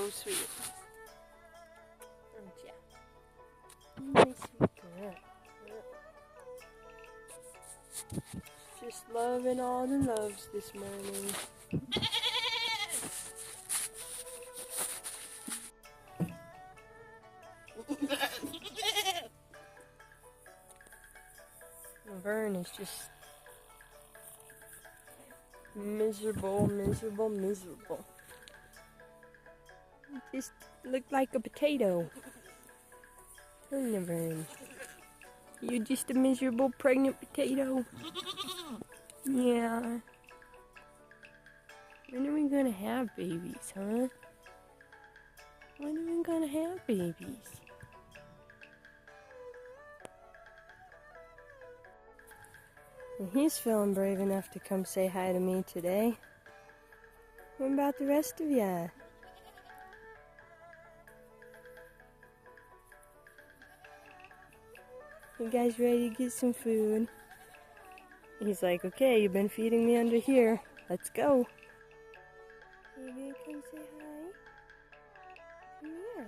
so sweet. Aren't ya? My sweet girl. Just loving all the loves this morning. Vern is just miserable, miserable, miserable. Just looked like a potato. Vern, you're just a miserable pregnant potato. Yeah. When are we gonna have babies, huh? When are we gonna have babies? And he's feeling brave enough to come say hi to me today. What about the rest of ya? You guys ready to get some food? He's like, okay, you've been feeding me under here. Let's go. You gonna come say hi? Come here.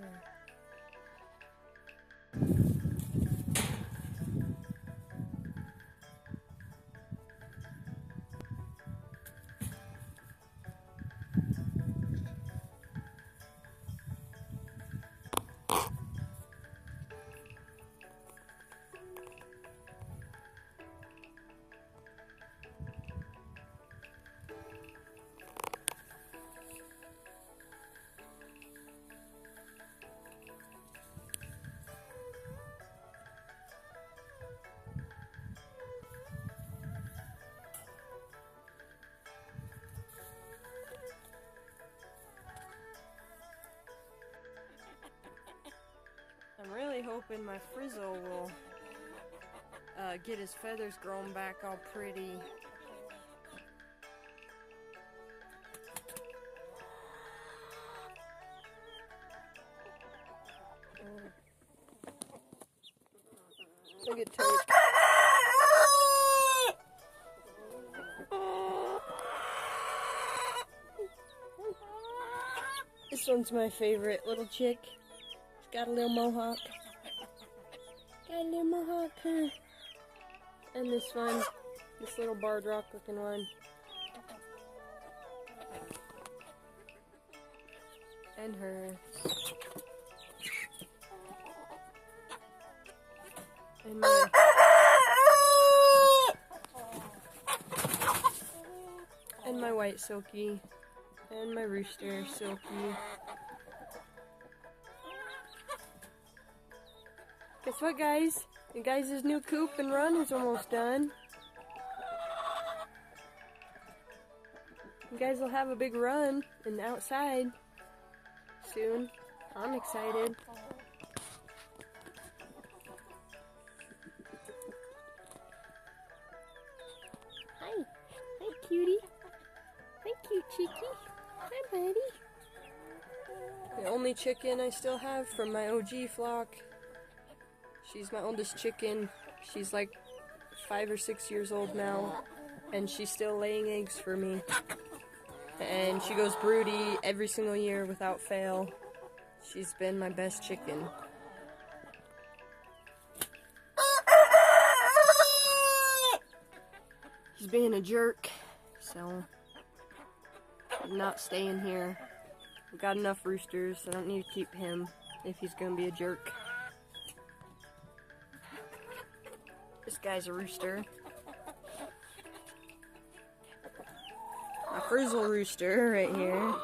I'm really hoping my Frizzle will get his feathers grown back all pretty. Look at Toad. This one's my favorite little chick. She's got a little mohawk. Got a little mohawk, huh? And this one, this little barred rock looking one. And her. And my. And my white Silky. And my rooster, Silky. Guess what, guys? You guys' new coop and run is almost done. You guys will have a big run in the outside soon. I'm excited. Hi. Hi, cutie. Hi, cute cheeky. Hi, buddy. The only chicken I still have from my OG flock. She's my oldest chicken. She's like 5 or 6 years old now, and she's still laying eggs for me. And she goes broody every single year without fail. She's been my best chicken. He's being a jerk, so I'm not staying here. I've got enough roosters, so I don't need to keep him if he's gonna be a jerk. This guy's a rooster. My Frizzle rooster right here.